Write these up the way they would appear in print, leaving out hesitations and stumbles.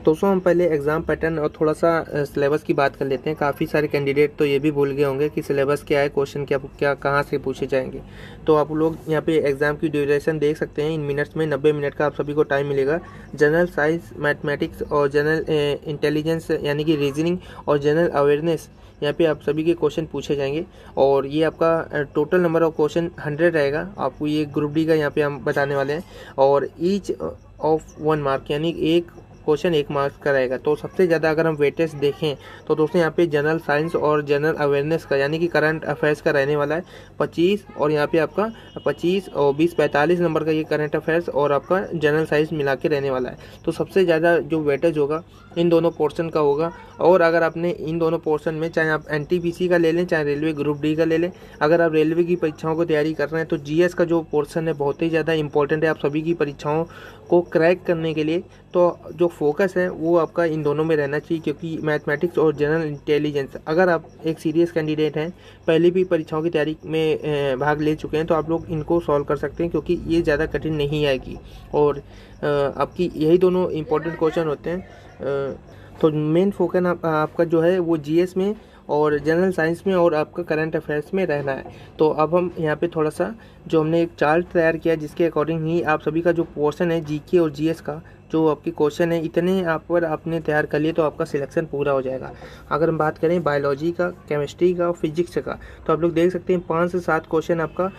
दोस्तों हम पहले एग्ज़ाम पैटर्न और थोड़ा सा सिलेबस की बात कर लेते हैं। काफ़ी सारे कैंडिडेट तो ये भी भूल गए होंगे कि सिलेबस क्या है, क्वेश्चन क्या क्या कहाँ से पूछे जाएंगे। तो आप लोग यहाँ पे एग्ज़ाम की ड्यूरेशन देख सकते हैं इन मिनट्स में। 90 मिनट का आप सभी को टाइम मिलेगा। जनरल साइंस, मैथमेटिक्स और जनरल इंटेलिजेंस यानी कि रीजनिंग और जनरल अवेयरनेस, यहाँ पे आप सभी के क्वेश्चन पूछे जाएंगे। और ये आपका टोटल नंबर ऑफ क्वेश्चन 100 रहेगा। आपको ये ग्रुप डी का यहाँ पे हम बताने वाले हैं। और ईच ऑफ 1 मार्क यानी एक क्वेश्चन 1 मार्क्स का रहेगा। तो सबसे ज़्यादा अगर हम वेटेज देखें तो दोस्तों यहाँ पे जनरल साइंस और जनरल अवेयरनेस का यानी कि करंट अफेयर्स का रहने वाला है 25। और यहाँ पे आपका 25 और 20 45 नंबर का ये करंट अफेयर्स और आपका जनरल साइंस मिला के रहने वाला है। तो सबसे ज़्यादा जो वेटेज होगा इन दोनों पोर्शन का होगा। और अगर आपने इन दोनों पोर्शन में चाहे आप एनटीपीसी का ले लें चाहे रेलवे ग्रुप डी का ले लें, अगर आप रेलवे की परीक्षाओं को तैयारी कर रहे हैं तो जीएस का जो पोर्शन है बहुत ही ज़्यादा इंपॉर्टेंट है आप सभी की परीक्षाओं को क्रैक करने के लिए। तो जो फोकस है वो आपका इन दोनों में रहना चाहिए, क्योंकि मैथमेटिक्स और जनरल इंटेलिजेंस अगर आप एक सीरियस कैंडिडेट हैं, पहले भी परीक्षाओं की तैयारी में भाग ले चुके हैं, तो आप लोग इनको सॉल्व कर सकते हैं क्योंकि ये ज़्यादा कठिन नहीं आएगी। और आपकी यही दोनों इंपॉर्टेंट क्वेश्चन होते हैं। तो मेन फोकस आपका जो है वो जीएस में और जनरल साइंस में और आपका करंट अफेयर्स में रहना है। तो अब हम यहाँ पे थोड़ा सा जो हमने एक चार्ट तैयार किया जिसके अकॉर्डिंग ही आप सभी का जो पोर्शन है जीके और जीएस का जो आपके क्वेश्चन है इतने आप पर आपने तैयार कर लिए तो आपका सिलेक्शन पूरा हो जाएगा। अगर हम बात करें बायोलॉजी का, केमिस्ट्री का और फिजिक्स का, तो आप लोग देख सकते हैं 5 से 7 क्वेश्चन आपका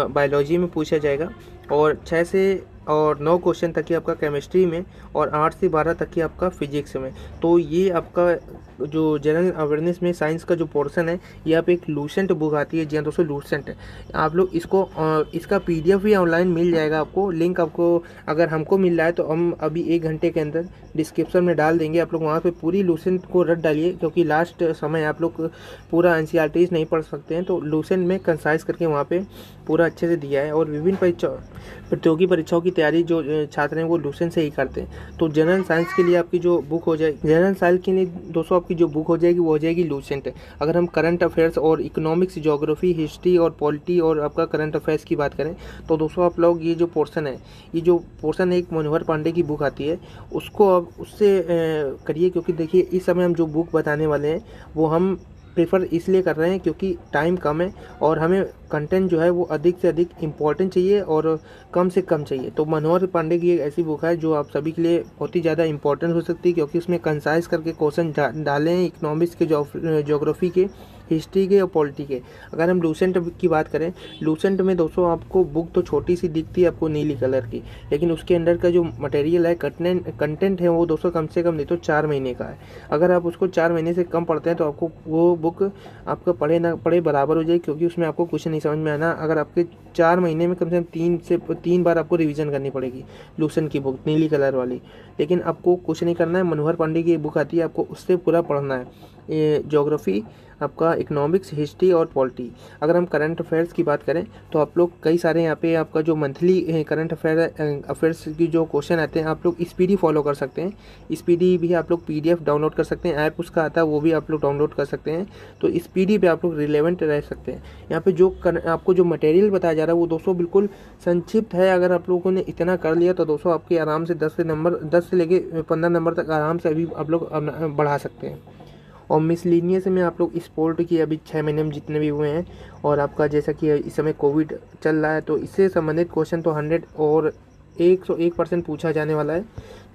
बायोलॉजी में पूछा जाएगा और 6 से और 9 क्वेश्चन तक की आपका केमिस्ट्री में और 8 से 12 तक की आपका फिजिक्स में। तो ये आपका जो जनरल अवेयरनेस में साइंस का जो पोर्शन है यहाँ पे एक लूसेंट बुक आती है। जी हाँ दोस्तों, लूसेंट है। आप लोग इसको इसका पीडीएफ भी ऑनलाइन मिल जाएगा आपको। लिंक आपको अगर हमको मिल रहा है तो हम अभी 1 घंटे के अंदर डिस्क्रिप्शन में डाल देंगे। आप लोग वहाँ पे पूरी लूसेंट को रट डालिए, क्योंकि लास्ट समय आप लोग पूरा एनसीईआरटीज नहीं पढ़ सकते हैं। तो लूसेंट में कंसाइज करके वहाँ पे पूरा अच्छे से दिया है। और विभिन्न प्रतियोगी परीक्षाओं की तैयारी जो छात्र हैं वो लूसेंट से ही करते हैं। तो जनरल साइंस के लिए आपकी जो बुक हो जाएगी, जनरल साइंस के लिए दोस्तों आपकी जो बुक हो जाएगी वो हो जाएगी लूसेंट। अगर हम करंट अफेयर्स और इकोनॉमिक्स, ज्योग्राफी, हिस्ट्री और पॉलिटी और आपका करंट अफेयर्स की बात करें तो दोस्तों आप लोग ये जो पोर्शन है, ये जो पोर्शन एक मनोहर पांडे की बुक आती है उसको अब उससे करिए। क्योंकि देखिए इस समय हम जो बुक बताने वाले हैं वो हम प्रेफर इसलिए कर रहे हैं क्योंकि टाइम कम है और हमें कंटेंट जो है वो अधिक से अधिक इम्पोर्टेंट चाहिए और कम से कम चाहिए। तो मनोहर पांडे की एक ऐसी बुक है जो आप सभी के लिए बहुत ही ज़्यादा इंपॉर्टेंट हो सकती है, क्योंकि उसमें कंसाइज करके क्वेश्चन डाले हैं इकोनॉमिक्स के, ज्योग्राफी के, हिस्ट्री के और पॉलिटी के। अगर हम लूसेंट की बात करें, लूसेंट में दोस्तों आपको बुक तो छोटी सी दिखती है आपको नीली कलर की, लेकिन उसके अंदर का जो मटेरियल है, कंटेंट है वो दोस्तों कम से कम नहीं तो 4 महीने का है। अगर आप उसको 4 महीने से कम पढ़ते हैं तो आपको वो बुक आपका पढ़े ना पढ़े बराबर हो जाएगी, क्योंकि उसमें आपको कुछ नहीं समझ में आना। अगर आपके 4 महीने में कम से कम 3 बार आपको रिवीजन करनी पड़ेगी लूसेंट की बुक नीली कलर वाली। लेकिन आपको कुछ नहीं करना है, मनोहर पांडे की बुक आती है आपको उससे पूरा पढ़ना है। ये ज्योग्राफी, आपका इकोनॉमिक्स, हिस्ट्री और पॉलिटी। अगर हम करंट अफेयर्स की बात करें तो आप लोग कई सारे यहाँ पे आपका जो मंथली करंट अफेयर्स की जो क्वेश्चन आते हैं आप लोग स्पीडी फॉलो कर सकते हैं। स्पीडी भी आप लोग पीडीएफ डाउनलोड कर सकते हैं, ऐप उसका आता है वो भी आप लोग डाउनलोड कर सकते हैं। तो स्पीडी पे आप लोग रिलेवेंट रह सकते हैं। यहाँ पे जो आपको जो मटेरियल बताया जा रहा है वो दोस्तों बिल्कुल संक्षिप्त है। अगर आप लोगों ने इतना कर लिया तो दोस्तों आपके आराम से 10 से लेके 15 नंबर तक आराम से अभी आप लोग बढ़ा सकते हैं। और मिसलिनियस में आप लोग स्पोर्ट की अभी 6 महीने में जितने भी हुए हैं, और आपका जैसा कि इस समय कोविड चल रहा है तो इससे संबंधित क्वेश्चन तो 100 और 101% पूछा जाने वाला है।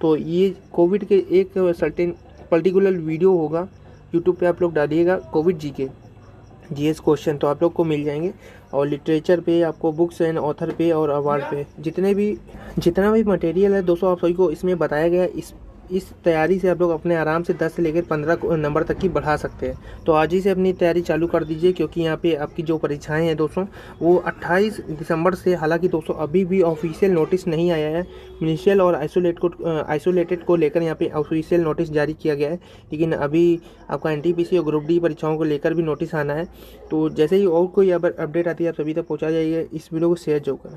तो ये कोविड के एक सर्टेन पर्टिकुलर वीडियो होगा यूट्यूब पे, आप लोग डालिएगा कोविड जीके जीएस क्वेश्चन तो आप लोग को मिल जाएंगे। और लिटरेचर पे आपको बुक्स एंड ऑथर पे और अवार्ड पे जितना भी मटेरियल है दोस्तों आप सभी को इसमें बताया गया है। इस तैयारी से आप लोग अपने आराम से 10 से लेकर 15 नंबर तक की बढ़ा सकते हैं। तो आज ही से अपनी तैयारी चालू कर दीजिए, क्योंकि यहाँ पे आपकी जो परीक्षाएं हैं दोस्तों वो 28 दिसंबर से, हालांकि दोस्तों अभी भी ऑफिशियल नोटिस नहीं आया है। मिनिस्ट्रियल और आइसोलेटेड को लेकर यहाँ पे ऑफिशियल नोटिस जारी किया गया है, लेकिन अभी आपका एनटीपीसी और ग्रुप डी परीक्षाओं को लेकर भी नोटिस आना है। तो जैसे ही और कोई अपडेट आती है आप सभी तक पहुँचा जाइए। इस वीडियो को शेयर जरूर करें।